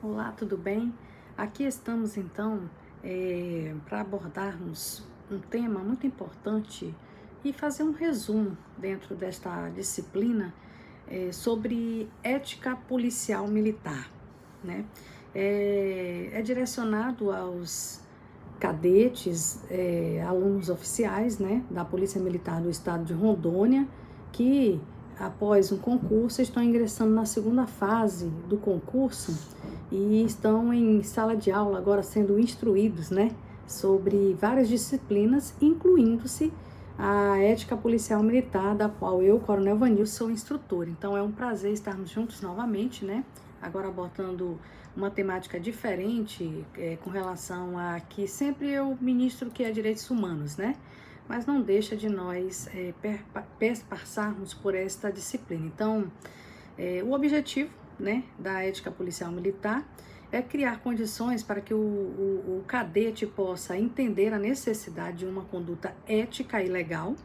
Olá, tudo bem? Aqui estamos então para abordarmos um tema muito importante e fazer um resumo dentro desta disciplina sobre ética policial militar, né? É direcionado aos cadetes, alunos oficiais, né, da Polícia Militar do Estado de Rondônia, que após um concurso estão ingressando na segunda fase do concurso e estão em sala de aula agora sendo instruídos, né, sobre várias disciplinas, incluindo-se a ética policial militar, da qual eu, Coronel Vanil, sou instrutor. Então é um prazer estarmos juntos novamente, né, agora abordando uma temática diferente com relação a que sempre eu ministro que é direitos humanos, né? Mas não deixa de nós passarmos por esta disciplina. Então, o objetivo, né, da ética policial militar é criar condições para que o cadete possa entender a necessidade de uma conduta ética e legal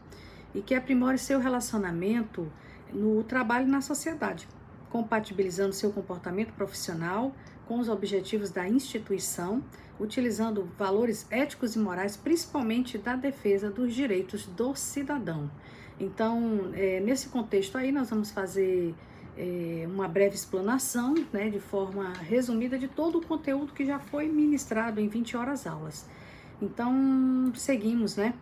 e que aprimore seu relacionamento no trabalho e na sociedade, compatibilizando seu comportamento profissional com os objetivos da instituição, utilizando valores éticos e morais, principalmente da defesa dos direitos do cidadão. Então, nesse contexto aí, nós vamos fazer uma breve explanação, né, de forma resumida de todo o conteúdo que já foi ministrado em 20 horas aulas. Então, seguimos, né,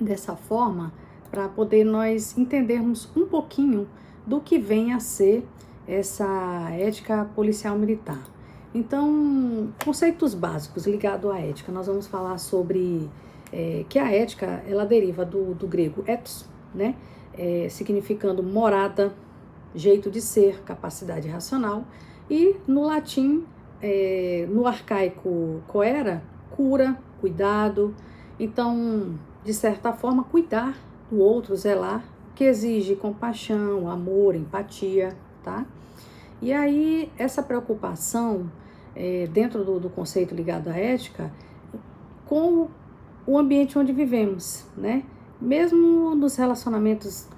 dessa forma, para poder nós entendermos um pouquinho do que vem a ser essa ética policial militar. Então, conceitos básicos ligados à ética, nós vamos falar sobre que a ética, ela deriva do grego ethos, né, significando morada, jeito de ser, capacidade racional, e no latim, no arcaico coera, cura, cuidado. Então, de certa forma, cuidar do outro, zelar, que exige compaixão, amor, empatia, tá? E aí, essa preocupação, dentro do conceito ligado à ética, com o ambiente onde vivemos, né? Mesmo nos relacionamentos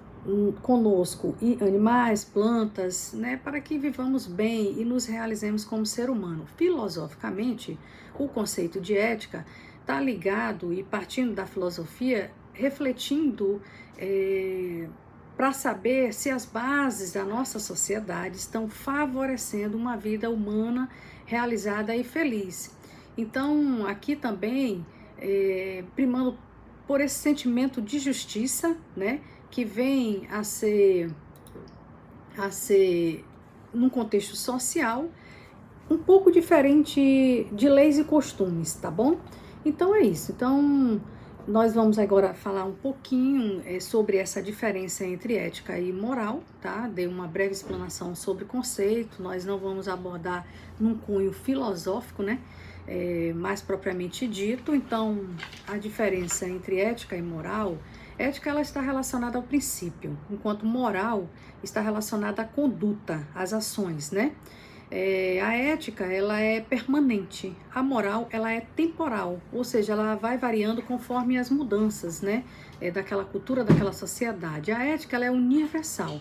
conosco e animais, plantas, né? Para que vivamos bem e nos realizemos como ser humano. Filosoficamente, o conceito de ética está ligado e partindo da filosofia, refletindo para saber se as bases da nossa sociedade estão favorecendo uma vida humana realizada e feliz. Então, aqui também, primando por esse sentimento de justiça, né, que vem a ser num contexto social, um pouco diferente de leis e costumes, tá bom? Então é isso. Então, nós vamos agora falar um pouquinho sobre essa diferença entre ética e moral, tá? Dei uma breve explanação sobre o conceito, nós não vamos abordar num cunho filosófico, né? Mais propriamente dito. Então, a diferença entre ética e moral, ética ela está relacionada ao princípio, enquanto moral está relacionada à conduta, às ações, né? A ética, ela é permanente, a moral, ela é temporal, ou seja, ela vai variando conforme as mudanças, né, daquela cultura, daquela sociedade. A ética, ela é universal,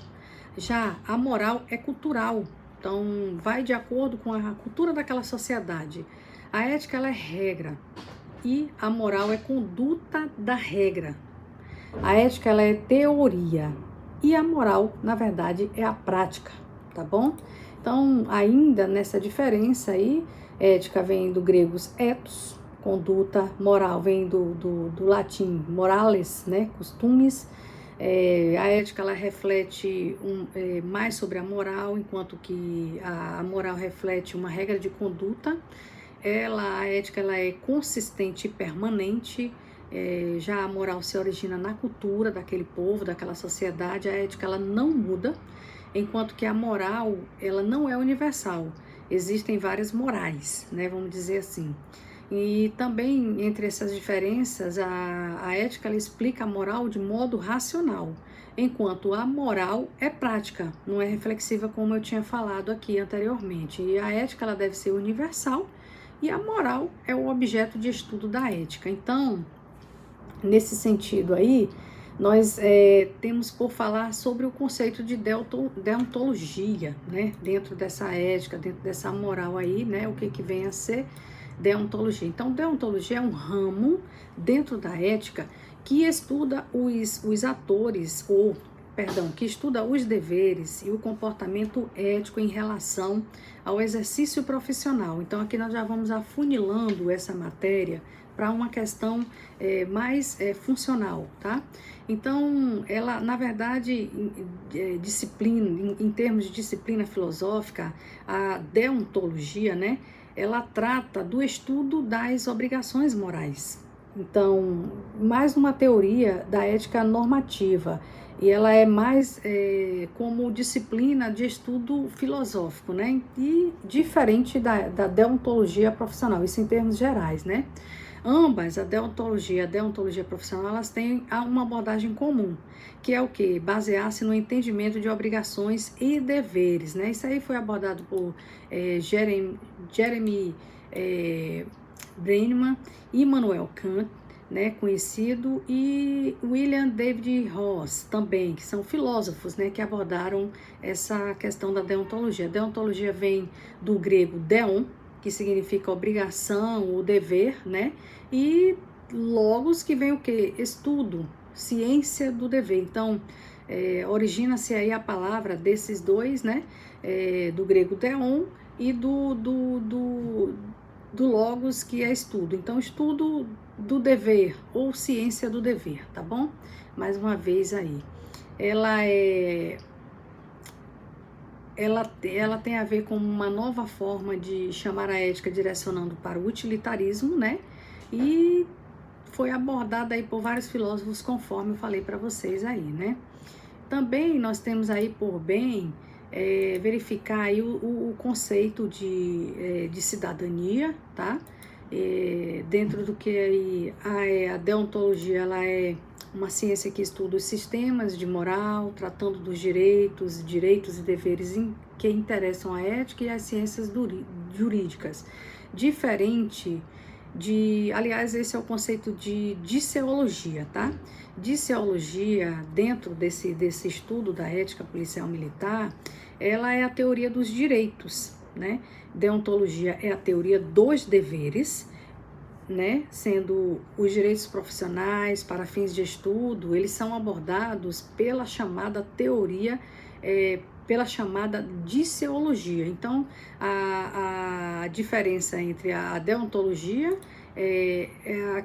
já a moral é cultural, então vai de acordo com a cultura daquela sociedade. A ética, ela é regra e a moral é conduta da regra. A ética, ela é teoria e a moral, na verdade, é a prática, tá bom? Então, ainda nessa diferença aí, ética vem do grego ethos, conduta, moral vem do latim morales, né, costumes. A ética, ela reflete mais sobre a moral, enquanto que a moral reflete uma regra de conduta. A ética, ela é consistente e permanente. Já a moral se origina na cultura daquele povo, daquela sociedade. A ética, ela não muda, enquanto que a moral, ela não é universal. Existem várias morais, né, vamos dizer assim. E também, entre essas diferenças, a ética, ela explica a moral de modo racional, enquanto a moral é prática, não é reflexiva, como eu tinha falado aqui anteriormente. E a ética, ela deve ser universal, e a moral é o objeto de estudo da ética. Então, nesse sentido aí, nós temos por falar sobre o conceito de deontologia, né? Dentro dessa ética, dentro dessa moral aí, né? O que que vem a ser deontologia. Então, deontologia é um ramo dentro da ética que estuda os atores, ou, perdão, que estuda os deveres e o comportamento ético em relação ao exercício profissional. Então, aqui nós já vamos afunilando essa matéria para uma questão mais funcional, tá? Então, ela, na verdade, disciplina, em termos de disciplina filosófica, a deontologia, né? Ela trata do estudo das obrigações morais. Então, mais uma teoria da ética normativa, e ela é mais como disciplina de estudo filosófico, né? E diferente da deontologia profissional, isso em termos gerais, né? Ambas, a deontologia e a deontologia profissional, elas têm uma abordagem comum, que é o quê? Basear-se no entendimento de obrigações e deveres, né? Isso aí foi abordado por Jeremy Brenneman, Immanuel Kant, né, conhecido, e William David Ross também, que são filósofos, né, que abordaram essa questão da deontologia. A deontologia vem do grego deon, que significa obrigação ou dever, né, e logos, que vem o quê? Estudo, ciência do dever. Então, origina-se aí a palavra desses dois, né, do grego deon e do logos, que é estudo. Então, estudo do dever ou ciência do dever, tá bom? Mais uma vez aí. Ela tem a ver com uma nova forma de chamar a ética, direcionando para o utilitarismo, né? E foi abordada aí por vários filósofos, conforme eu falei para vocês aí, né? Também nós temos aí por bem verificar aí o conceito de cidadania, tá? Dentro do que aí a deontologia, ela é uma ciência que estuda os sistemas de moral, tratando dos direitos e deveres que interessam à ética, e as ciências jurídicas. Diferente aliás, esse é o conceito de disseologia, tá? Disseologia, dentro desse estudo da ética policial militar, ela é a teoria dos direitos, né? Deontologia é a teoria dos deveres, né? Sendo os direitos profissionais para fins de estudo, eles são abordados pela chamada teoria, pela chamada disseologia. Então, a diferença entre a deontologia é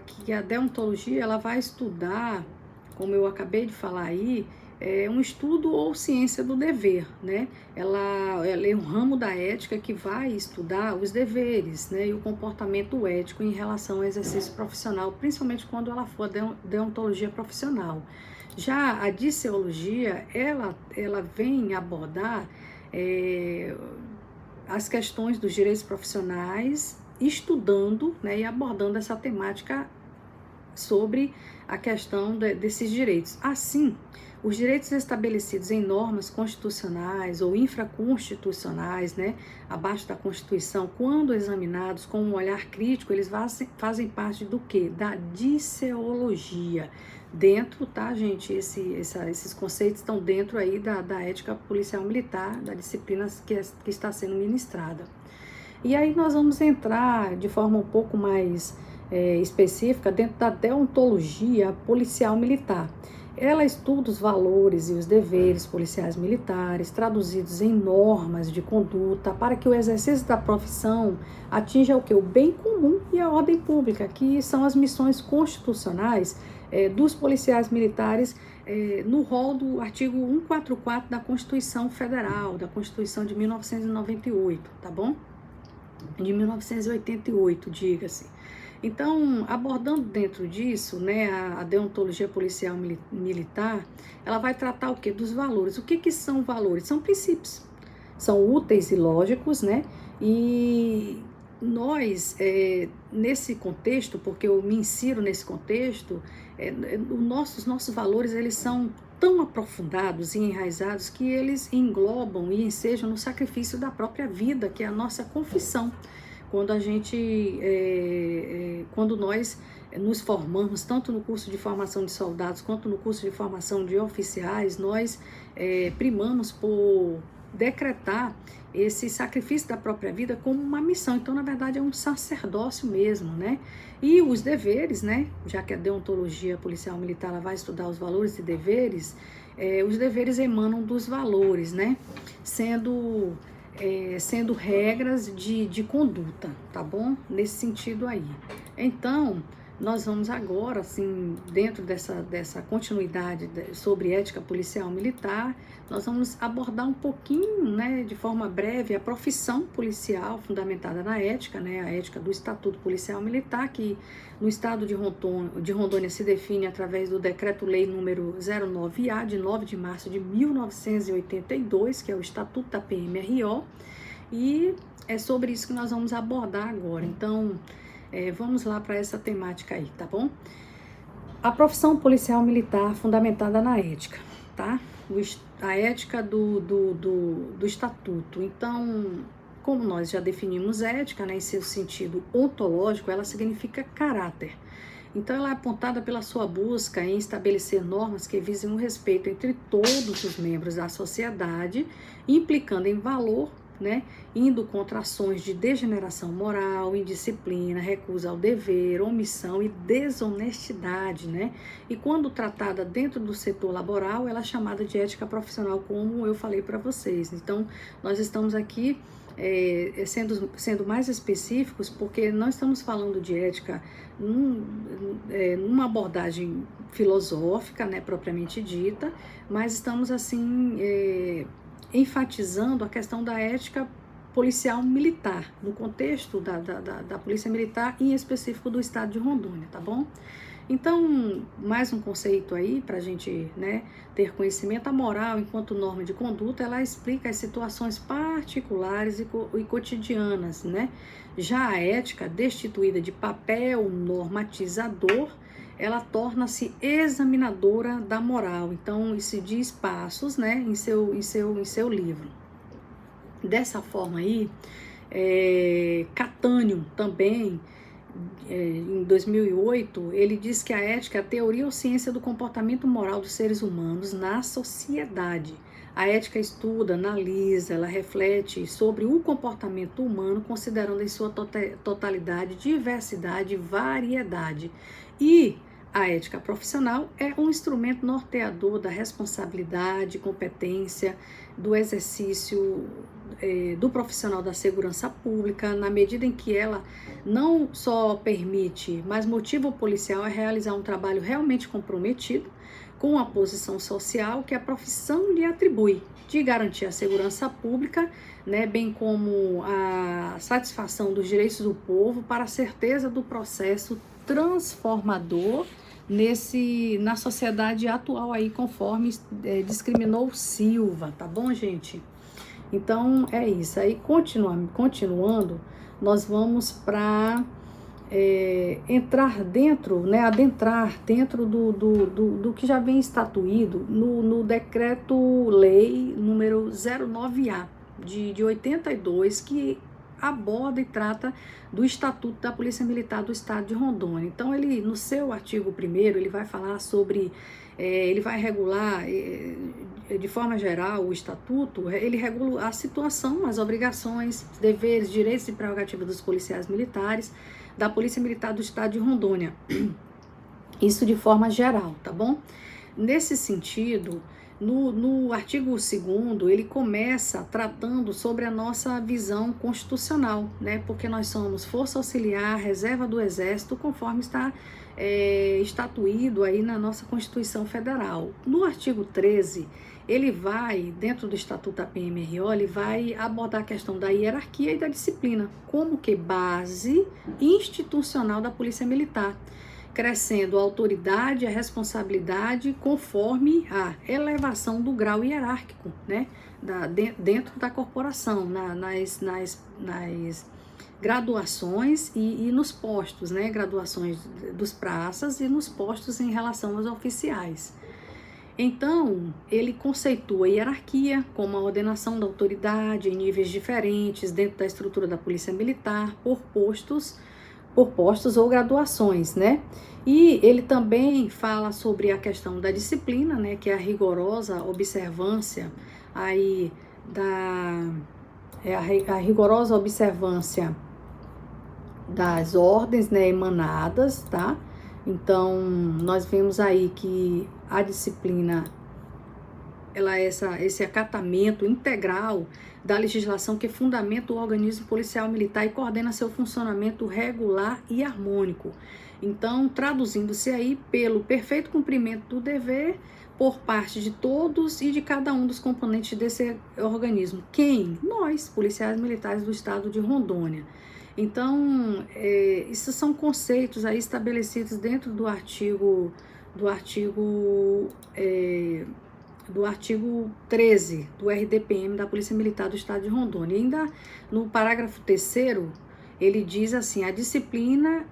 que a deontologia, ela vai estudar, como eu acabei de falar aí, um estudo ou ciência do dever, né? Ela é um ramo da ética que vai estudar os deveres, né? E o comportamento ético em relação ao exercício profissional, principalmente quando ela for deontologia profissional. Já a disseologia, ela vem abordar as questões dos direitos profissionais, estudando, né, e abordando essa temática sobre a questão desses direitos. Assim, os direitos estabelecidos em normas constitucionais ou infraconstitucionais, né, abaixo da Constituição, quando examinados com um olhar crítico, eles fazem parte do quê? Da disseologia. Dentro, tá, gente? Esses conceitos estão dentro aí da ética policial militar, da disciplina que está sendo ministrada. E aí nós vamos entrar de forma um pouco mais específica dentro da deontologia policial militar. Ela estuda os valores e os deveres policiais militares, traduzidos em normas de conduta, para que o exercício da profissão atinja o quê? O bem comum e a ordem pública, que são as missões constitucionais dos policiais militares, no rol do artigo 144 da Constituição Federal, da Constituição de 1998, tá bom? De 1988, diga-se. Então, abordando dentro disso, né, a deontologia policial militar, ela vai tratar o quê? Dos valores. O que são valores? São princípios. São úteis e lógicos, né? E nós, nesse contexto, porque eu me insiro nesse contexto, os nossos valores, eles são tão aprofundados e enraizados que eles englobam e ensejam no sacrifício da própria vida, que é a nossa confissão. Quando nós nos formamos, tanto no curso de formação de soldados quanto no curso de formação de oficiais, nós primamos por decretar esse sacrifício da própria vida como uma missão. Então, na verdade, é um sacerdócio mesmo, né? E os deveres, né? Já que a deontologia policial militar ela vai estudar os valores e deveres, os deveres emanam dos valores, né? Sendo regras de conduta, tá bom? Nesse sentido aí. Então, nós vamos agora, assim, dentro dessa continuidade sobre ética policial militar, nós vamos abordar um pouquinho, né, de forma breve, a profissão policial fundamentada na ética, né, a ética do Estatuto Policial Militar, que no estado de Rondônia se define através do Decreto-Lei número 09A, de 9 de março de 1982, que é o Estatuto da PMRO, e é sobre isso que nós vamos abordar agora. Então, vamos lá para essa temática aí, tá bom? A profissão policial militar fundamentada na ética, tá? A ética do Estatuto. Então, como nós já definimos ética, né, em seu sentido ontológico, ela significa caráter. Então, ela é apontada pela sua busca em estabelecer normas que visem o respeito entre todos os membros da sociedade, implicando em valor, né, indo contra ações de degeneração moral, indisciplina, recusa ao dever, omissão e desonestidade, né? E quando tratada dentro do setor laboral, ela é chamada de ética profissional, como eu falei para vocês. Então, nós estamos aqui sendo mais específicos, porque não estamos falando de ética numa abordagem filosófica, né, propriamente dita, mas estamos assim enfatizando a questão da ética policial militar, no contexto da polícia militar, em específico do estado de Rondônia, tá bom? Então, mais um conceito aí para a gente, né, ter conhecimento. A moral, enquanto norma de conduta, ela explica as situações particulares e cotidianas, né? Já a ética, destituída de papel normatizador, ela torna-se examinadora da moral. Então, isso diz passos, né, em seu livro. Dessa forma aí, Catânio também, em 2008, ele diz que a ética é a teoria ou ciência do comportamento moral dos seres humanos na sociedade. A ética estuda, analisa, ela reflete sobre o comportamento humano, considerando em sua totalidade, diversidade e variedade. E a ética profissional é um instrumento norteador da responsabilidade, competência, do exercício do profissional da segurança pública, na medida em que ela não só permite, mas motiva o policial a realizar um trabalho realmente comprometido com a posição social que a profissão lhe atribui, de garantir a segurança pública, né, bem como a satisfação dos direitos do povo para a certeza do processo transformador na sociedade atual aí, conforme discriminou Silva, tá bom, gente? Então, é isso. Aí, continuando, nós vamos para entrar dentro, né, adentrar dentro do que já vem estatuído no Decreto-Lei número 09A de 82, que aborda e trata do Estatuto da Polícia Militar do Estado de Rondônia. Então, ele, no seu artigo 1º, ele vai falar sobre, ele vai regular, de forma geral, o Estatuto, ele regula a situação, as obrigações, deveres, direitos e prerrogativas dos policiais militares, da Polícia Militar do Estado de Rondônia. Isso de forma geral, tá bom? Nesse sentido, no artigo 2º, ele começa tratando sobre a nossa visão constitucional, né? Porque nós somos Força Auxiliar, Reserva do Exército, conforme está estatuído aí na nossa Constituição Federal. No artigo 13, ele vai, dentro do Estatuto da PMRO, ele vai abordar a questão da hierarquia e da disciplina, como que base institucional da Polícia Militar, crescendo a autoridade e a responsabilidade conforme a elevação do grau hierárquico, né, dentro da corporação, nas graduações e nos postos, né, graduações dos praças e nos postos em relação aos oficiais. Então, ele conceitua a hierarquia como a ordenação da autoridade em níveis diferentes dentro da estrutura da Polícia Militar por postos, por postos ou graduações, né? E ele também fala sobre a questão da disciplina, né, que é a rigorosa observância aí a rigorosa observância das ordens, né, emanadas, tá? Então, nós vemos aí que a disciplina, ela é esse acatamento integral da legislação que fundamenta o organismo policial militar e coordena seu funcionamento regular e harmônico. Então, traduzindo-se aí pelo perfeito cumprimento do dever por parte de todos e de cada um dos componentes desse organismo. Quem? Nós, policiais militares do estado de Rondônia. Então, esses são conceitos aí estabelecidos dentro do artigo 13 do RDPM da Polícia Militar do Estado de Rondônia. E ainda no parágrafo 3º, ele diz assim: a disciplina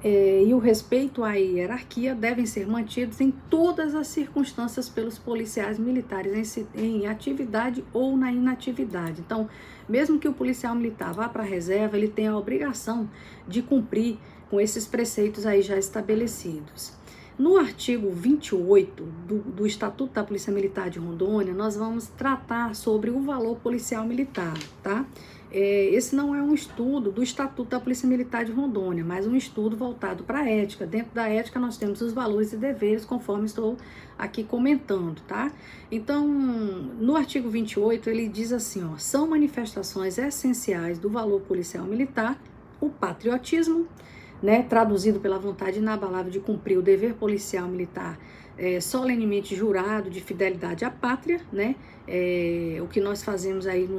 e o respeito à hierarquia devem ser mantidos em todas as circunstâncias pelos policiais militares em atividade ou na inatividade. Então, mesmo que o policial militar vá para a reserva, ele tem a obrigação de cumprir com esses preceitos aí já estabelecidos. No artigo 28 do Estatuto da Polícia Militar de Rondônia, nós vamos tratar sobre o valor policial militar, tá? Esse não é um estudo do Estatuto da Polícia Militar de Rondônia, mas um estudo voltado para a ética. Dentro da ética nós temos os valores e deveres, conforme estou aqui comentando, tá? Então, no artigo 28, ele diz assim, ó: são manifestações essenciais do valor policial militar o patriotismo, né, traduzido pela vontade inabalável de cumprir o dever policial militar solenemente jurado de fidelidade à pátria, né? O que nós fazemos aí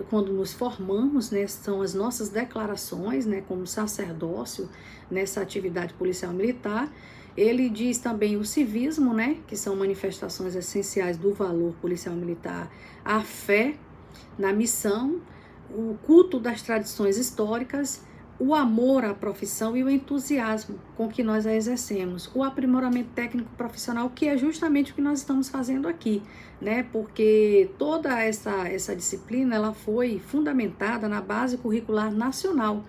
quando nos formamos, né, são as nossas declarações, né, como sacerdócio nessa atividade policial militar. Ele diz também o civismo, né, que são manifestações essenciais do valor policial militar, a fé na missão, o culto das tradições históricas, o amor à profissão e o entusiasmo com que nós a exercemos, o aprimoramento técnico profissional, que é justamente o que nós estamos fazendo aqui, né? Porque toda essa disciplina, ela foi fundamentada na base curricular nacional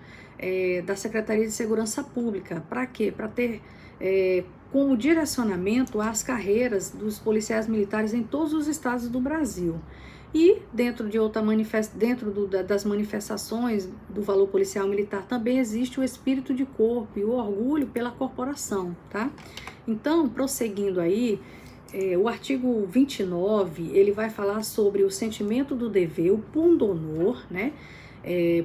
da Secretaria de Segurança Pública. Para quê? Para ter como direcionamento as carreiras dos policiais militares em todos os estados do Brasil. E dentro das manifestações do valor policial militar também existe o espírito de corpo e o orgulho pela corporação, tá? Então, prosseguindo aí, o artigo 29, ele vai falar sobre o sentimento do dever, o pundonor, né?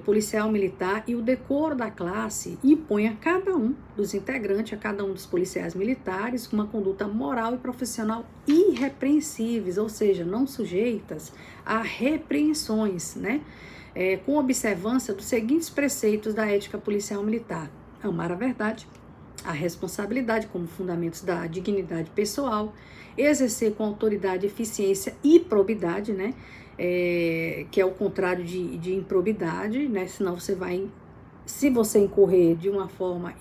Policial militar e o decoro da classe impõe a cada um dos integrantes, a cada um dos policiais militares, uma conduta moral e profissional irrepreensíveis, ou seja, não sujeitas a repreensões, né? Com observância dos seguintes preceitos da ética policial militar: amar a verdade, a responsabilidade como fundamentos da dignidade pessoal, exercer com autoridade, eficiência e probidade, né? Que é o contrário de improbidade, né? Senão se você incorrer de uma forma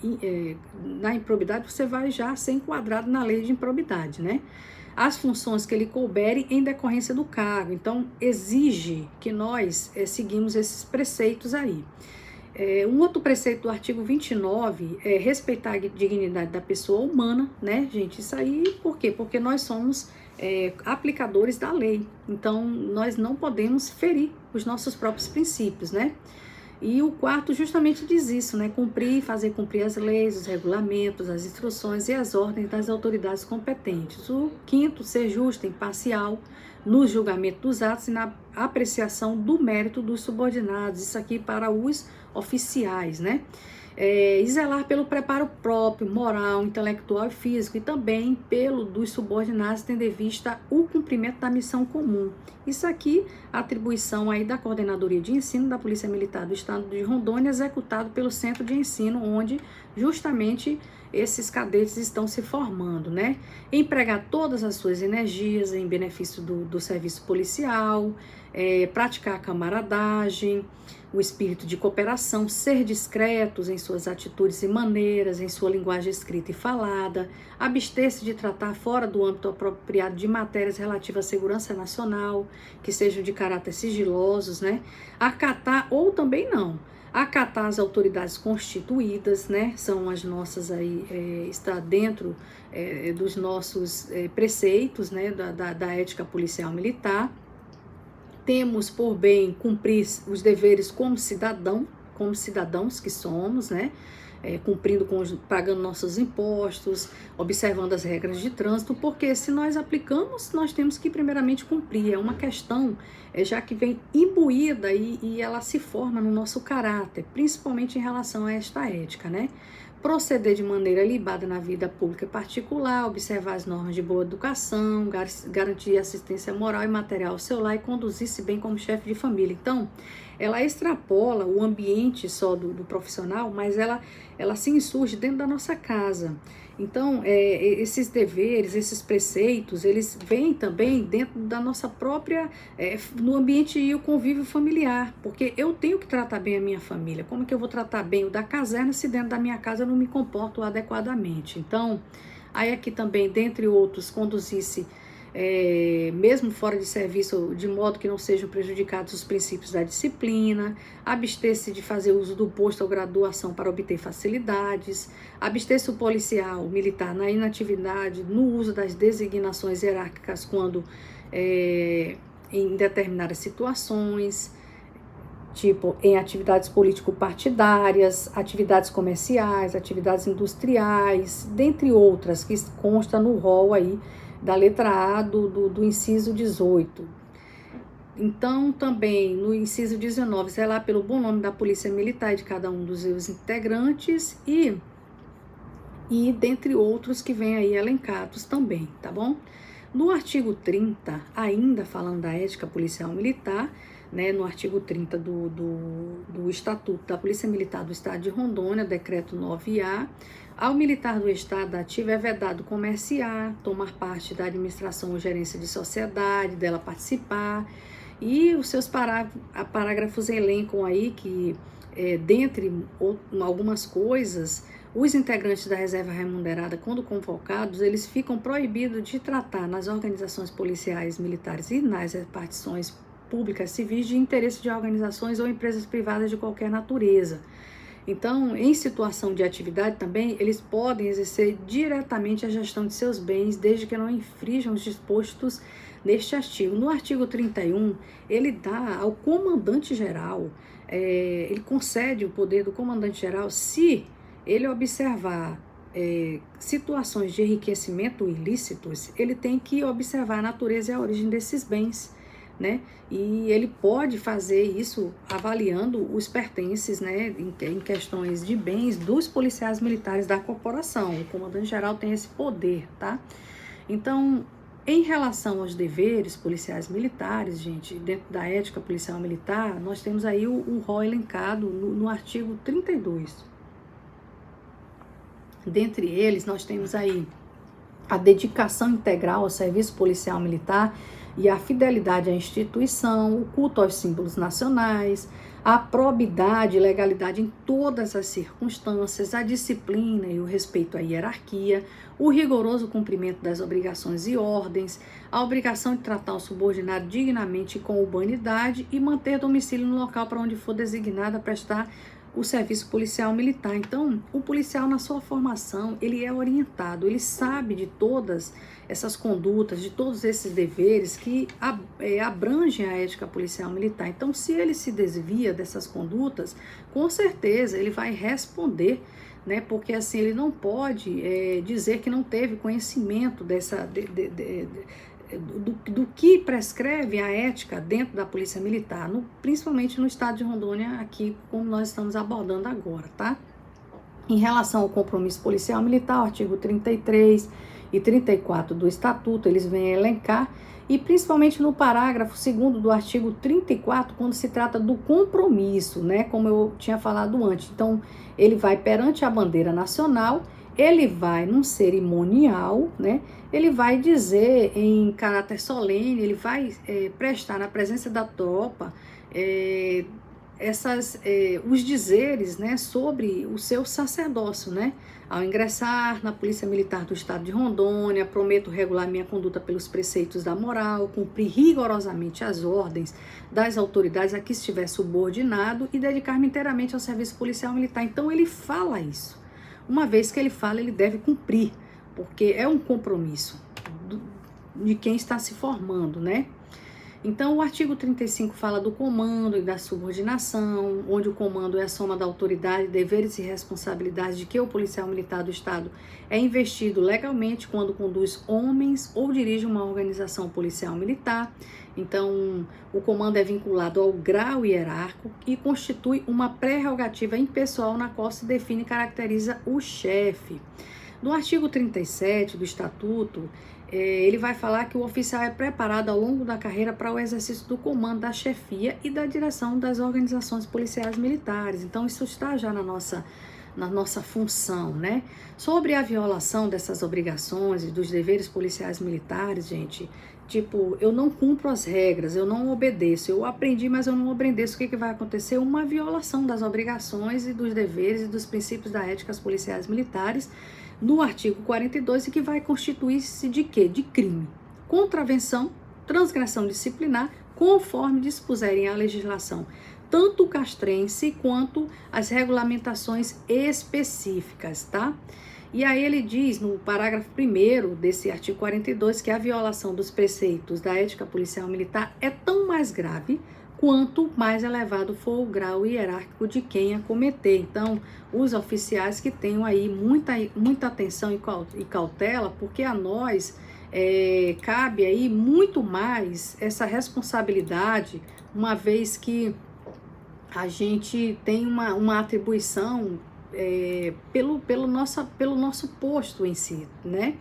na improbidade, você vai já ser enquadrado na lei de improbidade, né? As funções que ele couberem em decorrência do cargo. Então, exige que nós seguimos esses preceitos aí. Um outro preceito do artigo 29 é respeitar a dignidade da pessoa humana, né, gente? Isso aí, por quê? Porque nós somos aplicadores da lei, então nós não podemos ferir os nossos próprios princípios, né? E o quarto justamente diz isso, né? Fazer cumprir as leis, os regulamentos, as instruções e as ordens das autoridades competentes. O quinto, ser justo e imparcial no julgamento dos atos e na apreciação do mérito dos subordinados. Isso aqui para os oficiais, né? E zelar pelo preparo próprio, moral, intelectual e físico, e também pelo dos subordinados, tendo em vista o cumprimento da missão comum. Isso aqui, a atribuição aí da Coordenadoria de Ensino da Polícia Militar do Estado de Rondônia, executado pelo Centro de Ensino, onde justamente esses cadetes estão se formando, né? Empregar todas as suas energias em benefício do serviço policial, praticar a camaradagem, o espírito de cooperação, ser discretos em suas atitudes e maneiras, em sua linguagem escrita e falada, abster-se de tratar fora do âmbito apropriado de matérias relativas à segurança nacional, que sejam de caráter sigilosos, né? Acatar ou também não acatar as autoridades constituídas, né? São as nossas aí, está dentro dos nossos preceitos, né? Da ética policial militar. Temos por bem cumprir os deveres como cidadãos que somos, né? Cumprindo, pagando nossos impostos, observando as regras de trânsito, porque se nós aplicamos, nós temos que primeiramente cumprir. É uma questão já que vem imbuída e ela se forma no nosso caráter, principalmente em relação a esta ética, né? Proceder de maneira ilibada na vida pública e particular, observar as normas de boa educação, garantir assistência moral e material ao seu lar e conduzir-se bem como chefe de família. Então, ela extrapola o ambiente só do profissional, mas ela se insurge dentro da nossa casa. Então, esses deveres, esses preceitos, eles vêm também dentro da nossa própria, no ambiente e o convívio familiar, porque eu tenho que tratar bem a minha família. Como que eu vou tratar bem o da caserna se dentro da minha casa eu não me comporto adequadamente? Então, aí aqui também, dentre outros, conduzir-se mesmo fora de serviço, de modo que não sejam prejudicados os princípios da disciplina, abster-se de fazer uso do posto ou graduação para obter facilidades, abster-se o policial militar na inatividade, no uso das designações hierárquicas quando em determinadas situações, tipo em atividades político-partidárias, atividades comerciais, atividades industriais, dentre outras que consta no rol aí da letra A do inciso 18. Então, também no inciso 19, zelar pelo bom nome da Polícia Militar e de cada um dos seus integrantes e dentre outros que vem aí elencados também, tá bom? No artigo 30, ainda falando da ética policial militar, né, no artigo 30 do Estatuto da Polícia Militar do Estado de Rondônia, decreto 9A, ao militar do Estado ativo é vedado comerciar, tomar parte da administração ou gerência de sociedade, dela participar, e os seus parágrafos elencam aí que, dentre algumas coisas, os integrantes da reserva remunerada, quando convocados, eles ficam proibidos de tratar nas organizações policiais, militares e nas repartições públicas civis de interesse de organizações ou empresas privadas de qualquer natureza. Então, em situação de atividade também, eles podem exercer diretamente a gestão de seus bens, desde que não infrijam os dispostos neste artigo. No artigo 31, ele dá ao comandante-geral, ele concede o poder do comandante-geral se ele observar situações de enriquecimento ilícitos, ele tem que observar a natureza e a origem desses bens, né? E ele pode fazer isso avaliando os pertences, né, em questões de bens dos policiais militares da corporação. O comandante-geral tem esse poder, tá? Então, em relação aos deveres policiais militares, gente, dentro da ética policial militar, nós temos aí o rol elencado no artigo 32. Dentre eles, nós temos aí a dedicação integral ao serviço policial militar e a fidelidade à instituição, o culto aos símbolos nacionais, a probidade e legalidade em todas as circunstâncias, a disciplina e o respeito à hierarquia, o rigoroso cumprimento das obrigações e ordens, a obrigação de tratar o subordinado dignamente e com humanidade e manter domicílio no local para onde for designado a prestar o serviço policial militar. Então, o policial, na sua formação, ele é orientado, ele sabe de todas essas condutas, de todos esses deveres que abrangem a ética policial militar. Então, se ele se desvia dessas condutas, com certeza ele vai responder, né? Porque assim, ele não pode dizer que não teve conhecimento do que prescreve a ética dentro da Polícia Militar, principalmente no estado de Rondônia, aqui como nós estamos abordando agora, tá? Em relação ao compromisso policial militar, o artigo 33 e 34 do Estatuto, eles vêm elencar, e principalmente no parágrafo 2º do artigo 34, quando se trata do compromisso, né, como eu tinha falado antes. Então, ele vai perante a bandeira nacional, ele vai num cerimonial, né, ele vai dizer em caráter solene, ele vai prestar na presença da tropa os dizeres, né, sobre o seu sacerdócio, né? Ao ingressar na Polícia Militar do Estado de Rondônia, prometo regular minha conduta pelos preceitos da moral, cumprir rigorosamente as ordens das autoridades a que estiver subordinado e dedicar-me inteiramente ao serviço policial militar. Então ele fala isso. Uma vez que ele fala, ele deve cumprir, porque é um compromisso de quem está se formando, né? Então, o artigo 35 fala do comando e da subordinação, onde o comando é a soma da autoridade, deveres e responsabilidades de que o policial militar do Estado é investido legalmente quando conduz homens ou dirige uma organização policial militar. Então, o comando é vinculado ao grau hierárquico e constitui uma prerrogativa impessoal na qual se define e caracteriza o chefe. No artigo 37 do Estatuto, ele vai falar que o oficial é preparado ao longo da carreira para o exercício do comando, da chefia e da direção das organizações policiais militares. Então, isso está já na nossa função, né? Sobre a violação dessas obrigações e dos deveres policiais militares, gente, tipo, eu não cumpro as regras, eu não obedeço, eu aprendi, mas eu não obedeço, o que vai acontecer? Uma violação das obrigações e dos deveres e dos princípios da ética às policiais militares, no artigo 42, e que vai constituir-se de quê? De crime, contravenção, transgressão disciplinar, conforme dispuserem a legislação, tanto castrense quanto as regulamentações específicas, tá? E aí ele diz no parágrafo 1º desse artigo 42 que a violação dos preceitos da ética policial militar é tão mais grave quanto mais elevado for o grau hierárquico de quem a cometer. Então, os oficiais que tenham aí muita atenção e cautela, porque a nós cabe aí muito mais essa responsabilidade, uma vez que a gente tem uma atribuição pelo nosso posto em si, né?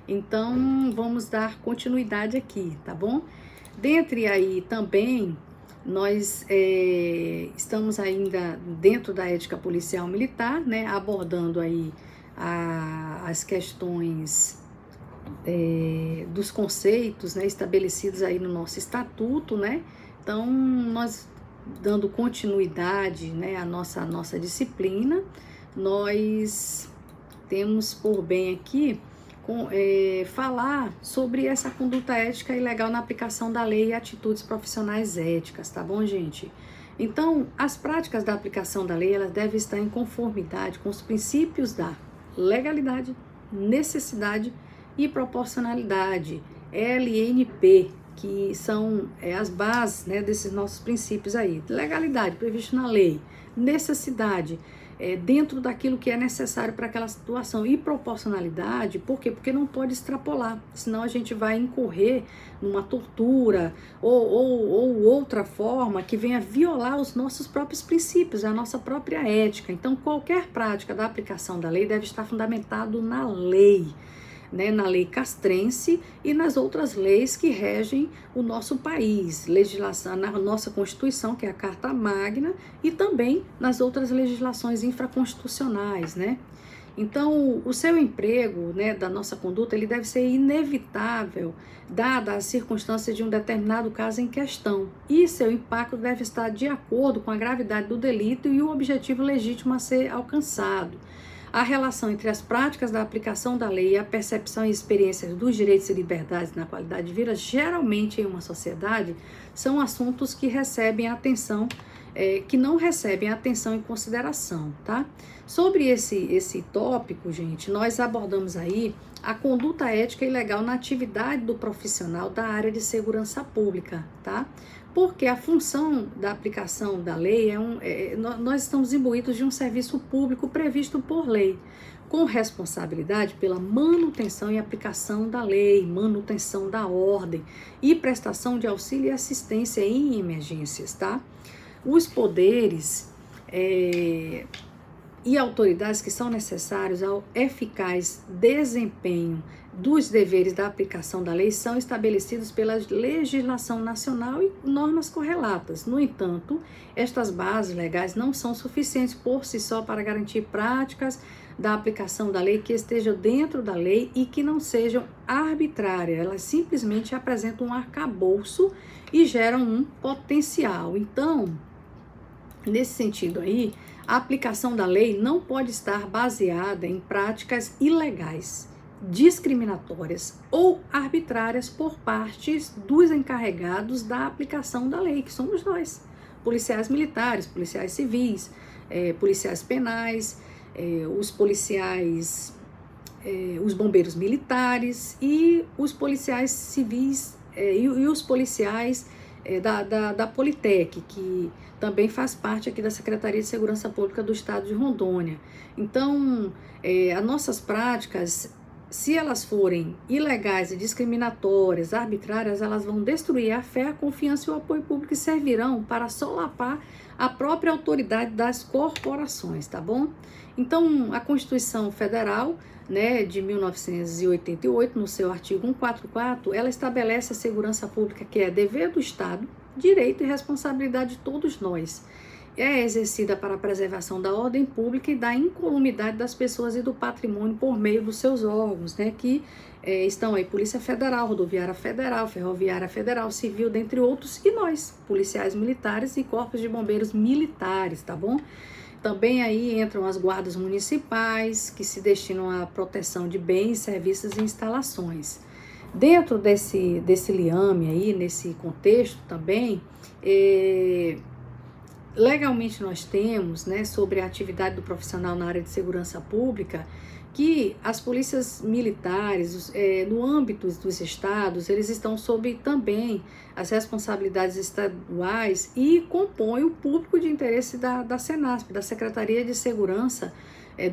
Então, vamos dar continuidade aqui, tá bom? Dentre aí também, nós estamos ainda dentro da ética policial militar, né? Abordando aí as questões dos conceitos, né? Estabelecidos aí no nosso estatuto, né? Então, nós dando continuidade, né, à nossa disciplina, nós temos por bem aqui falar sobre essa conduta ética e legal na aplicação da lei e atitudes profissionais éticas, tá bom, gente? Então, as práticas da aplicação da lei, elas devem estar em conformidade com os princípios da legalidade, necessidade e proporcionalidade, LNP, que são as bases, né, desses nossos princípios aí. Legalidade, previsto na lei, necessidade, dentro daquilo que é necessário para aquela situação, e proporcionalidade, por quê? Porque não pode extrapolar, senão a gente vai incorrer numa tortura ou outra forma que venha violar os nossos próprios princípios, a nossa própria ética. Então, qualquer prática da aplicação da lei deve estar fundamentado na lei, né, na lei castrense e nas outras leis que regem o nosso país, legislação na nossa Constituição, que é a Carta Magna, e também nas outras legislações infraconstitucionais, né? Então, o seu emprego, né, da nossa conduta, ele deve ser inevitável, dada as circunstâncias de um determinado caso em questão, e seu impacto deve estar de acordo com a gravidade do delito e o objetivo legítimo a ser alcançado. A relação entre as práticas da aplicação da lei e a percepção e experiência dos direitos e liberdades na qualidade de vida, geralmente em uma sociedade, são assuntos que recebem atenção, que não recebem atenção e consideração, tá? Sobre esse tópico, gente, nós abordamos aí a conduta ética e legal na atividade do profissional da área de segurança pública, tá? Porque a função da aplicação da lei nós estamos imbuídos de um serviço público previsto por lei, com responsabilidade pela manutenção e aplicação da lei, manutenção da ordem e prestação de auxílio e assistência em emergências, tá? Os poderes e autoridades que são necessários ao eficaz desempenho dos deveres da aplicação da lei são estabelecidos pela legislação nacional e normas correlatas. No entanto, estas bases legais não são suficientes por si só para garantir práticas da aplicação da lei que estejam dentro da lei e que não sejam arbitrárias. Elas simplesmente apresentam um arcabouço e geram um potencial. Então, Nesse sentido aí, a aplicação da lei não pode estar baseada em práticas ilegais, discriminatórias ou arbitrárias por parte dos encarregados da aplicação da lei, que somos nós, policiais militares, policiais civis, policiais penais, os policiais, os bombeiros militares e os policiais civis e os policiais da Politec, que também faz parte aqui da Secretaria de Segurança Pública do Estado de Rondônia. Então, as nossas práticas, se elas forem ilegais e discriminatórias, arbitrárias, elas vão destruir a fé, a confiança e o apoio público e servirão para solapar a própria autoridade das corporações, tá bom? Então, a Constituição Federal, né, de 1988, no seu artigo 144, ela estabelece a segurança pública, que é dever do Estado, direito e responsabilidade de todos nós. É exercida para a preservação da ordem pública e da incolumidade das pessoas e do patrimônio por meio dos seus órgãos, né, que estão aí Polícia Federal, Rodoviária Federal, Ferroviária Federal, Civil, dentre outros, e nós, policiais militares e corpos de bombeiros militares, tá bom? Também aí entram as guardas municipais, que se destinam à proteção de bens, serviços e instalações. Dentro desse liame aí, nesse contexto também, legalmente nós temos, né, sobre a atividade do profissional na área de segurança pública, que as polícias militares, no âmbito dos estados, eles estão sob também as responsabilidades estaduais e compõem o público de interesse da Senasp, da Secretaria de Segurança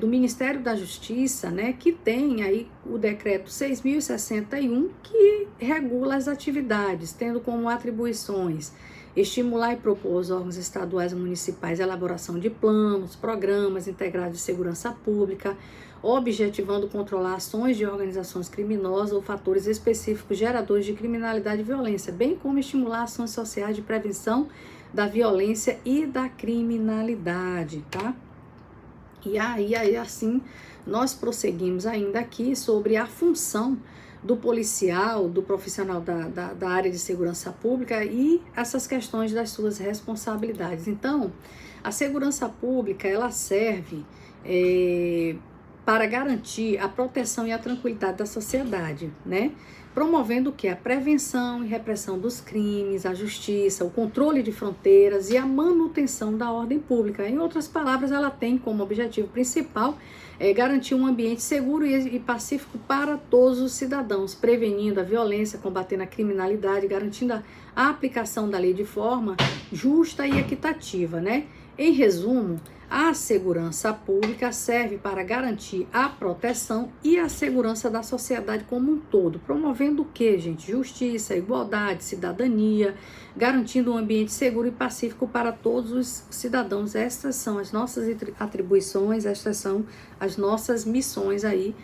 do Ministério da Justiça, né, que tem aí o decreto 6.061, que regula as atividades, tendo como atribuições estimular e propor aos órgãos estaduais e municipais a elaboração de planos, programas integrados de segurança pública, objetivando controlar ações de organizações criminosas ou fatores específicos geradores de criminalidade e violência, bem como estimular ações sociais de prevenção da violência e da criminalidade, tá? E aí assim, nós prosseguimos ainda aqui sobre a função do policial, do profissional da área de segurança pública e essas questões das suas responsabilidades. Então, a segurança pública, ela serve para garantir a proteção e a tranquilidade da sociedade, né? Promovendo o que? A prevenção e repressão dos crimes, a justiça, o controle de fronteiras e a manutenção da ordem pública. Em outras palavras, ela tem como objetivo principal garantir um ambiente seguro e pacífico para todos os cidadãos, prevenindo a violência, combatendo a criminalidade, garantindo a aplicação da lei de forma justa e equitativa, né? Em resumo, a segurança pública serve para garantir a proteção e a segurança da sociedade como um todo, promovendo o que, gente? Justiça, igualdade, cidadania, garantindo um ambiente seguro e pacífico para todos os cidadãos. Estas são as nossas atribuições, estas são as nossas missões aí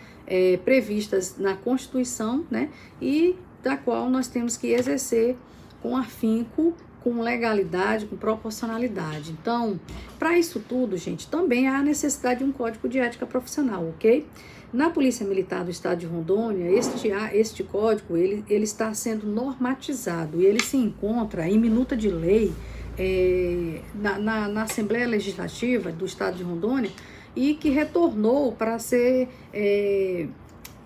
previstas na Constituição, né? E da qual nós temos que exercer com afinco, com legalidade, com proporcionalidade. Então, para isso tudo, gente, também há a necessidade de um código de ética profissional, ok? Na Polícia Militar do Estado de Rondônia, este código, ele está sendo normatizado e ele se encontra em minuta de lei na Assembleia Legislativa do Estado de Rondônia e que retornou para ser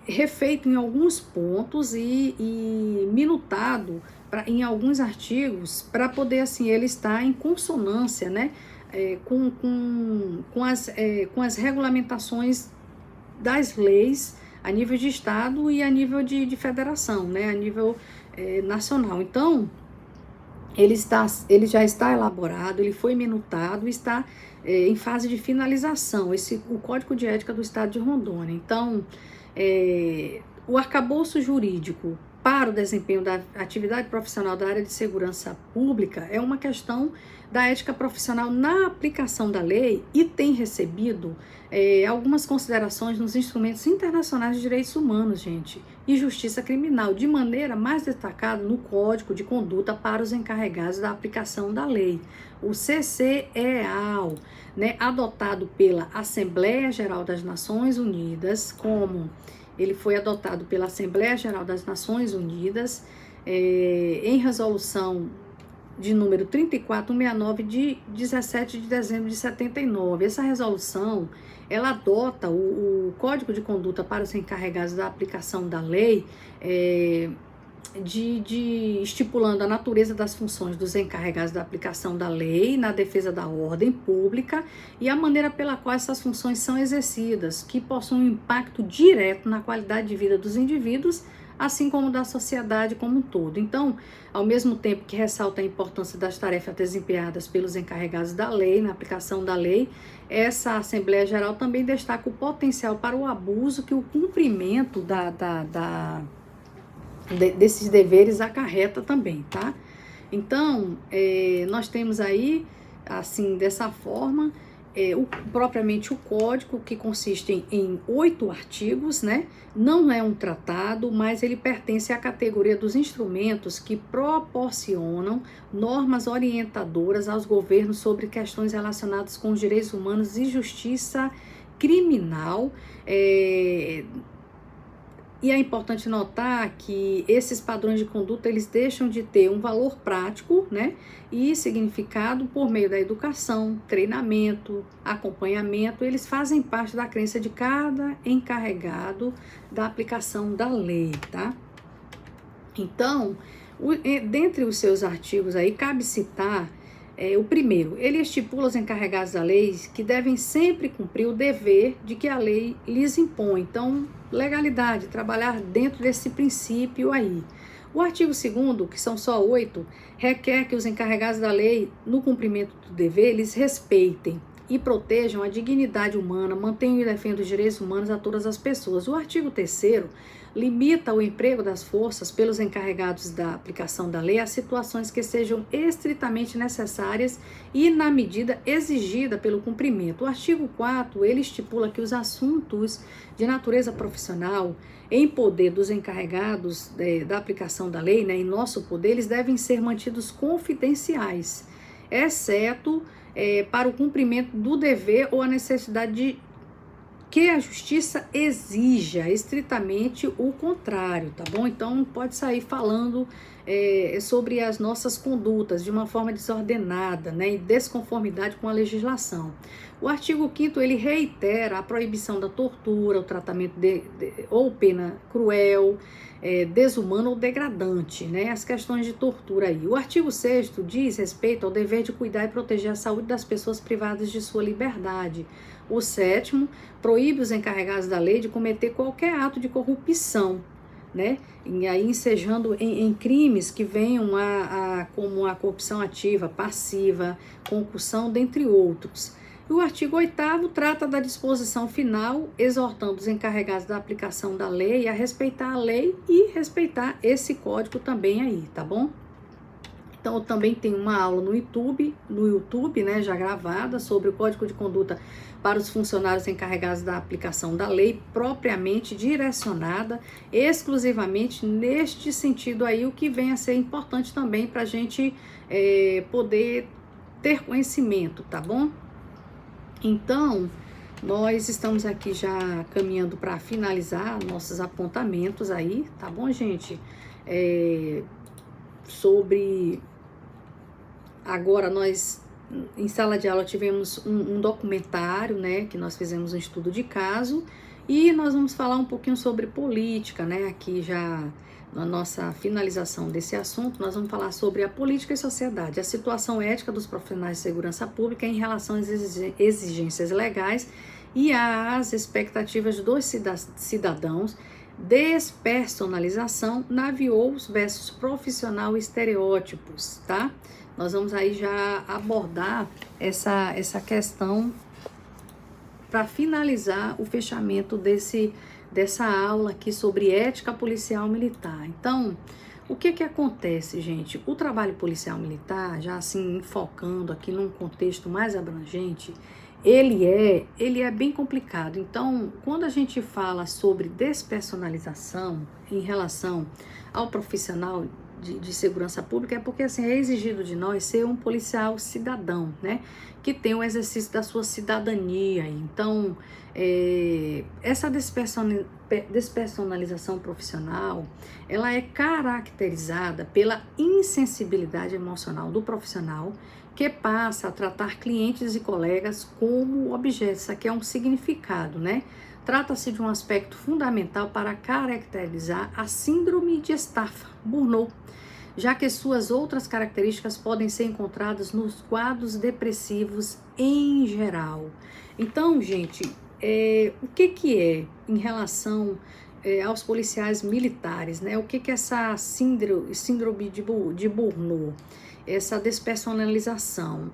refeito em alguns pontos e minutado em alguns artigos, para poder, assim, ele estar em consonância, né, com as regulamentações das leis a nível de estado e a nível de federação, né, a nível nacional. Então, ele já está elaborado, ele foi minutado e está em fase de finalização, o Código de Ética do Estado de Rondônia. Então, o arcabouço jurídico para o desempenho da atividade profissional da área de segurança pública é uma questão da ética profissional na aplicação da lei e tem recebido algumas considerações nos instrumentos internacionais de direitos humanos, gente, e justiça criminal, de maneira mais destacada no Código de Conduta para os encarregados da aplicação da lei, o CCEAL, né, adotado pela Assembleia Geral das Nações Unidas, ele foi adotado pela Assembleia Geral das Nações Unidas em resolução de número 3469, de 17 de dezembro de 79. Essa resolução, ela adota o Código de Conduta para os encarregados da aplicação da lei, estipulando a natureza das funções dos encarregados da aplicação da lei na defesa da ordem pública e a maneira pela qual essas funções são exercidas, que possuem um impacto direto na qualidade de vida dos indivíduos, assim como da sociedade como um todo. Então, ao mesmo tempo que ressalta a importância das tarefas desempenhadas pelos encarregados da lei, na aplicação da lei, essa Assembleia Geral também destaca o potencial para o abuso que o cumprimento desses deveres acarreta também, tá? Então, nós temos aí, assim, dessa forma, propriamente o código, que consiste em 8 artigos, né? Não é um tratado, mas ele pertence à categoria dos instrumentos que proporcionam normas orientadoras aos governos sobre questões relacionadas com os direitos humanos e justiça criminal. E é importante notar que esses padrões de conduta, eles deixam de ter um valor prático, né, e significado por meio da educação, treinamento, acompanhamento. Eles fazem parte da crença de cada encarregado da aplicação da lei, tá? Então, dentre os seus artigos aí, cabe citar o primeiro. Ele estipula aos encarregados da lei que devem sempre cumprir o dever de que a lei lhes impõe. Então, legalidade, trabalhar dentro desse princípio aí. O artigo 2º, que são só 8, requer que os encarregados da lei, no cumprimento do dever, eles respeitem e protejam a dignidade humana, mantenham e defendam os direitos humanos a todas as pessoas. O artigo 3º limita o emprego das forças pelos encarregados da aplicação da lei a situações que sejam estritamente necessárias e na medida exigida pelo cumprimento. O artigo 4º, ele estipula que os assuntos de natureza profissional em poder dos encarregados da aplicação da lei, né, em nosso poder, eles devem ser mantidos confidenciais, exceto para o cumprimento do dever ou a necessidade de que a justiça exija estritamente o contrário, tá bom? Então, não pode sair falando sobre as nossas condutas de uma forma desordenada, né, em desconformidade com a legislação. O artigo 5º, ele reitera a proibição da tortura, o tratamento ou pena cruel, desumana ou degradante, né, as questões de tortura aí. O artigo 6º diz respeito ao dever de cuidar e proteger a saúde das pessoas privadas de sua liberdade. O 7º proíbe os encarregados da lei de cometer qualquer ato de corrupção, né? E aí ensejando em crimes que venham como a corrupção ativa, passiva, concussão, dentre outros. E o artigo 8º trata da disposição final, exortando os encarregados da aplicação da lei a respeitar a lei e respeitar esse código também aí, tá bom? Então, eu também tenho uma aula no YouTube, né, já gravada, sobre o Código de Conduta para os funcionários encarregados da aplicação da lei, propriamente direcionada, exclusivamente neste sentido aí, o que vem a ser importante também para a gente poder ter conhecimento, tá bom? Então, nós estamos aqui já caminhando para finalizar nossos apontamentos aí, tá bom, gente? Agora nós, em sala de aula, tivemos um documentário, né, que nós fizemos um estudo de caso, e nós vamos falar um pouquinho sobre política, né, aqui já na nossa finalização desse assunto, nós vamos falar sobre a política e sociedade, a situação ética dos profissionais de segurança pública em relação às exigências legais e às expectativas dos cidadãos, despersonalização, navios versus profissional e estereótipos, tá? Nós vamos aí já abordar essa questão para finalizar o fechamento dessa aula aqui sobre ética policial militar. Então, o que acontece, gente? O trabalho policial militar, já assim enfocando aqui num contexto mais abrangente, ele é bem complicado. Então, quando a gente fala sobre despersonalização em relação ao profissional de segurança pública é porque assim, é exigido de nós ser um policial cidadão, né? Que tem o exercício da sua cidadania. Então, essa despersonalização profissional, ela é caracterizada pela insensibilidade emocional do profissional que passa a tratar clientes e colegas como objetos. Isso aqui é um significado, né? Trata-se de um aspecto fundamental para caracterizar a síndrome de Stafford-Burnout, já que suas outras características podem ser encontradas nos quadros depressivos em geral. Então, gente, o que é em relação aos policiais militares, né? O que é essa síndrome de Burnout, essa despersonalização?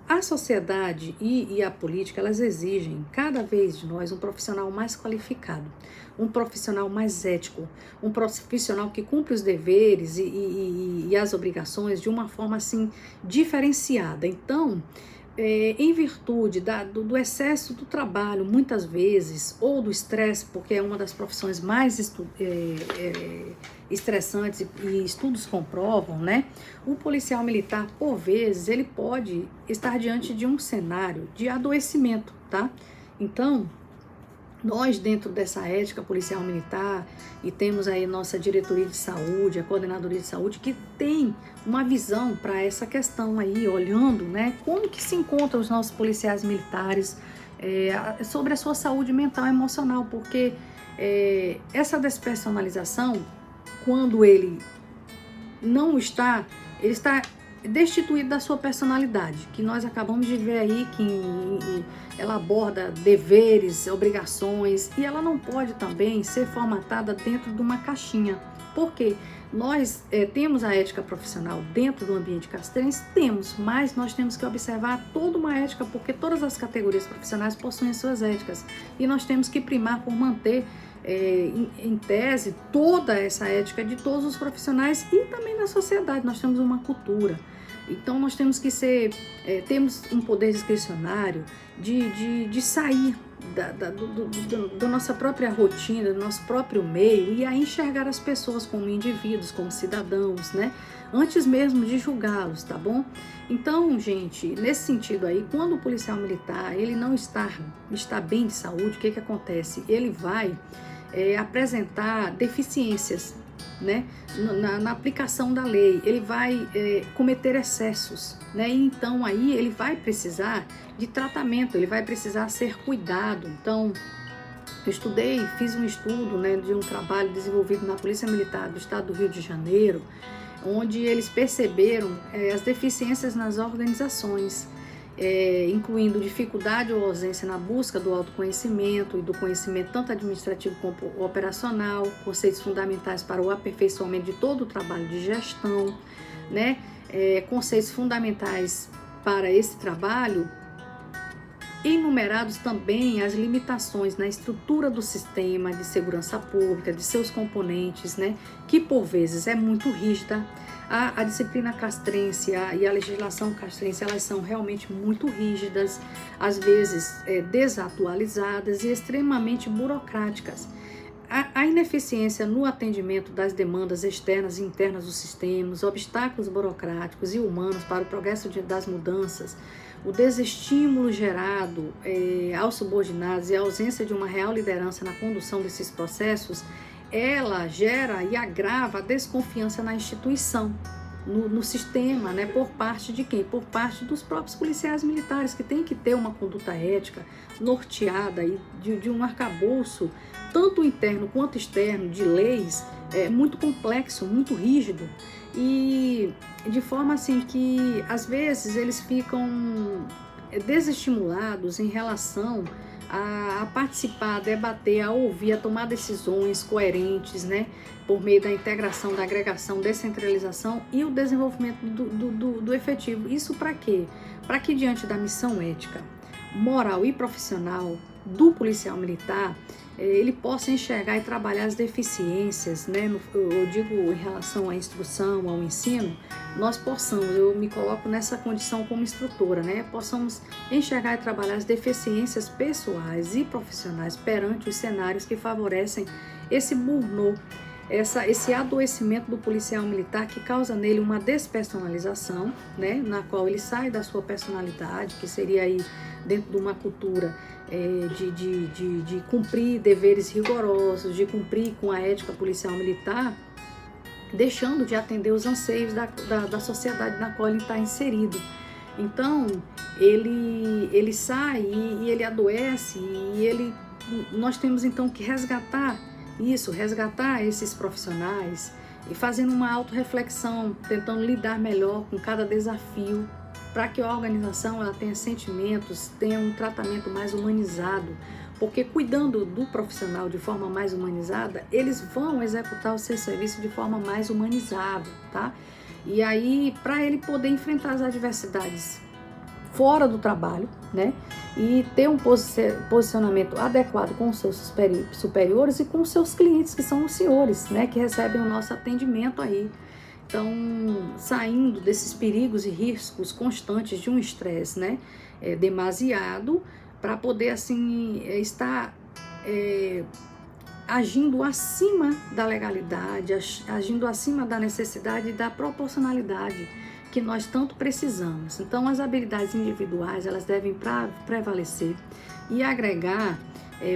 A sociedade e a política, elas exigem cada vez de nós um profissional mais qualificado, um profissional mais ético, um profissional que cumpre os deveres e as obrigações de uma forma assim diferenciada. Então, em virtude do excesso do trabalho, muitas vezes, ou do estresse, porque é uma das profissões mais estressantes e estudos comprovam, né? O policial militar, por vezes, ele pode estar diante de um cenário de adoecimento, tá? Então, nós, dentro dessa ética policial militar, e temos aí nossa diretoria de saúde, a coordenadoria de saúde, que tem uma visão para essa questão aí, olhando, né, como que se encontram os nossos policiais militares sobre a sua saúde mental e emocional, porque essa despersonalização, quando ele está destituído da sua personalidade, que nós acabamos de ver aí que ela aborda deveres, obrigações, e ela não pode também ser formatada dentro de uma caixinha. Por quê? Nós temos a ética profissional dentro do ambiente castrense? Temos, mas nós temos que observar toda uma ética, porque todas as categorias profissionais possuem suas éticas, e nós temos que primar por manter em tese toda essa ética de todos os profissionais e também na sociedade. Nós temos uma cultura, então nós temos que temos um poder discricionário de sair da nossa própria rotina, do nosso próprio meio, e a enxergar as pessoas como indivíduos, como cidadãos, né? Antes mesmo de julgá-los, tá bom? Então, gente, nesse sentido aí, quando o policial militar ele não está bem de saúde, o que acontece? Ele vai apresentar deficiências, né, na aplicação da lei, ele vai cometer excessos, né, e então aí ele vai precisar de tratamento, ele vai precisar ser cuidado. Então, eu fiz um estudo, né, de um trabalho desenvolvido na Polícia Militar do Estado do Rio de Janeiro, onde eles perceberam as deficiências nas organizações, incluindo dificuldade ou ausência na busca do autoconhecimento e do conhecimento tanto administrativo como operacional, conceitos fundamentais para o aperfeiçoamento de todo o trabalho de gestão, né? Conceitos fundamentais para esse trabalho, enumerados também as limitações na estrutura do sistema de segurança pública, de seus componentes, né? Que por vezes é muito rígida. A disciplina castrense e a legislação castrense, elas são realmente muito rígidas, às vezes desatualizadas e extremamente burocráticas. A ineficiência no atendimento das demandas externas e internas dos sistemas, obstáculos burocráticos e humanos para o progresso das mudanças, o desestímulo gerado aos subordinados e a ausência de uma real liderança na condução desses processos, ela gera e agrava a desconfiança na instituição, no sistema, né? Por parte de quem? Por parte dos próprios policiais militares, que tem que ter uma conduta ética norteada e de um arcabouço, tanto interno quanto externo, de leis, muito complexo, muito rígido, e de forma assim que às vezes eles ficam desestimulados em relação a participar, a debater, a ouvir, a tomar decisões coerentes, né? Por meio da integração, da agregação, descentralização e o desenvolvimento do efetivo. Isso para quê? Para que diante da missão ética, moral e profissional do policial militar, ele possa enxergar e trabalhar as deficiências, né? Eu digo em relação à instrução, ao ensino, nós possamos, eu me coloco nessa condição como instrutora, né? Possamos enxergar e trabalhar as deficiências pessoais e profissionais perante os cenários que favorecem esse burnout. esse adoecimento do policial militar que causa nele uma despersonalização, né, na qual ele sai da sua personalidade, que seria aí dentro de uma cultura de cumprir deveres rigorosos, de cumprir com a ética policial militar, deixando de atender os anseios da sociedade na qual ele está inserido. Então, ele sai e ele adoece e nós temos então que resgatar esses profissionais e fazendo uma autorreflexão, tentando lidar melhor com cada desafio, para que a organização ela tenha sentimentos, tenha um tratamento mais humanizado, porque cuidando do profissional de forma mais humanizada, eles vão executar o seu serviço de forma mais humanizada, tá? E aí, para ele poder enfrentar as adversidades fora do trabalho, né? E ter um posicionamento adequado com os seus superiores e com os seus clientes, que são os senhores, né? Que recebem o nosso atendimento aí. Então, saindo desses perigos e riscos constantes de um estresse, né? Demasiado, para poder, assim, estar agindo acima da legalidade, agindo acima da necessidade e da proporcionalidade que nós tanto precisamos. Então, as habilidades individuais, elas devem prevalecer e agregar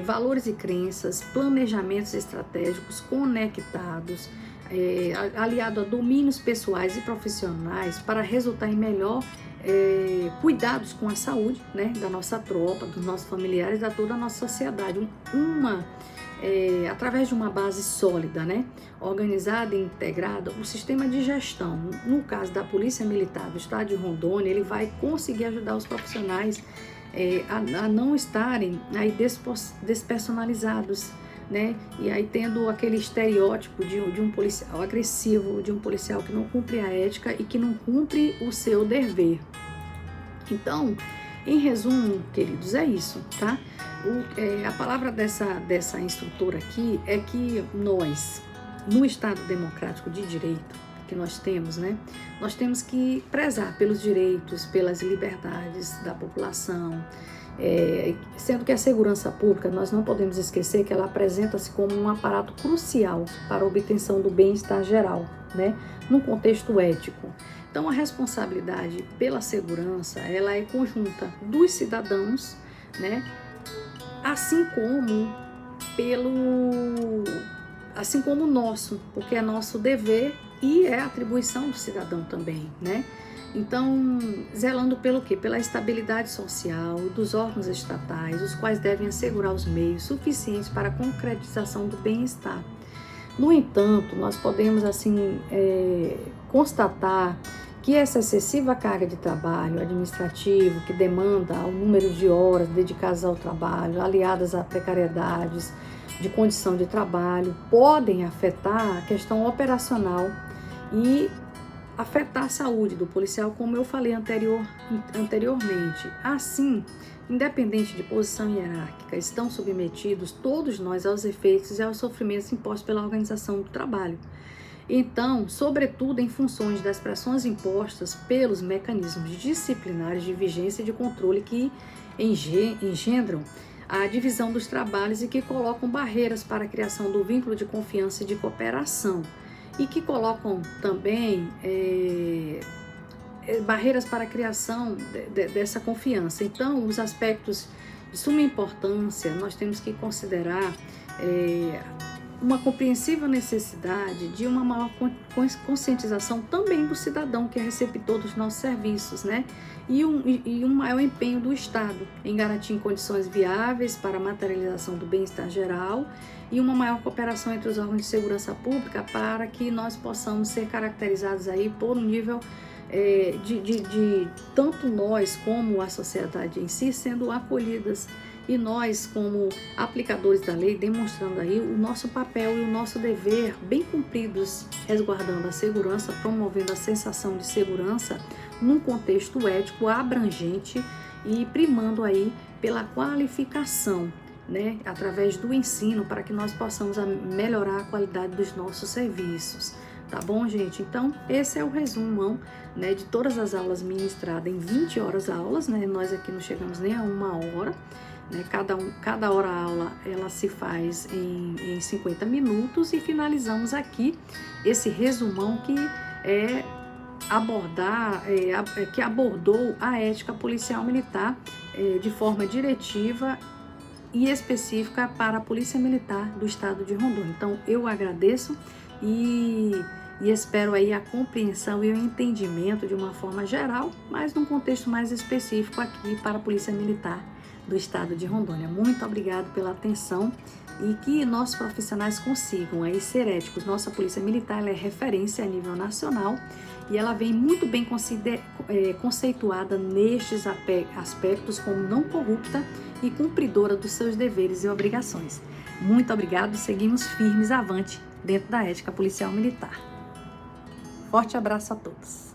valores e crenças, planejamentos estratégicos conectados, aliado a domínios pessoais e profissionais para resultar em melhor cuidados com a saúde, né, da nossa tropa, dos nossos familiares, da toda a nossa sociedade. Através de uma base sólida, né, organizada e integrada, o sistema de gestão, no caso da Polícia Militar do Estado de Rondônia, ele vai conseguir ajudar os profissionais a não estarem aí despersonalizados, né, e aí tendo aquele estereótipo de um policial agressivo, de um policial que não cumpre a ética e que não cumpre o seu dever. Então, em resumo, queridos, é isso, tá? A palavra dessa instrutora aqui é que nós, no Estado Democrático de Direito que nós temos, né? Nós temos que prezar pelos direitos, pelas liberdades da população, sendo que a segurança pública, nós não podemos esquecer que ela apresenta-se como um aparato crucial para a obtenção do bem-estar geral, né? Num contexto ético. Então, a responsabilidade pela segurança, ela é conjunta dos cidadãos, né? Assim como nosso, porque é nosso dever e é atribuição do cidadão também, né? Então, zelando pelo quê? Pela estabilidade social dos órgãos estatais, os quais devem assegurar os meios suficientes para a concretização do bem-estar. No entanto, nós podemos, assim, constatar que essa excessiva carga de trabalho administrativo, que demanda o número de horas dedicadas ao trabalho, aliadas a precariedades de condição de trabalho, podem afetar a questão operacional e afetar a saúde do policial, como eu falei anteriormente. Assim, independente de posição hierárquica, estão submetidos todos nós aos efeitos e aos sofrimentos impostos pela organização do trabalho. Então, sobretudo em funções das pressões impostas pelos mecanismos disciplinares de vigência e de controle que engendram a divisão dos trabalhos e que colocam barreiras para a criação do vínculo de confiança e de cooperação, e que colocam também barreiras para a criação dessa confiança. Então, os aspectos de suma importância, nós temos que considerar uma compreensível necessidade de uma maior conscientização também do cidadão que é receptor dos nossos serviços, né? E um maior empenho do Estado em garantir condições viáveis para a materialização do bem-estar geral e uma maior cooperação entre os órgãos de segurança pública para que nós possamos ser caracterizados aí por um nível de tanto nós como a sociedade em si sendo acolhidas e nós como aplicadores da lei demonstrando aí o nosso papel e o nosso dever bem cumpridos, resguardando a segurança, promovendo a sensação de segurança num contexto ético abrangente e primando aí pela qualificação, né, através do ensino para que nós possamos melhorar a qualidade dos nossos serviços. Tá bom, gente? Então, esse é o resumão, né, de todas as aulas ministradas em 20 horas aulas, né? Nós aqui não chegamos nem a 1 hora. né? Cada hora aula ela se faz em 50 minutos e finalizamos aqui esse resumão que é que abordou a ética policial militar de forma diretiva e específica para a Polícia Militar do Estado de Rondônia. Então, eu agradeço e espero aí a compreensão e o entendimento de uma forma geral, mas num contexto mais específico aqui para a Polícia Militar do Estado de Rondônia. Muito obrigado pela atenção e que nossos profissionais consigam aí ser éticos. Nossa Polícia Militar ela é referência a nível nacional e ela vem muito bem conceituada nestes aspectos como não corrupta e cumpridora dos seus deveres e obrigações. Muito obrigado, seguimos firmes avante dentro da ética policial militar. Forte abraço a todos.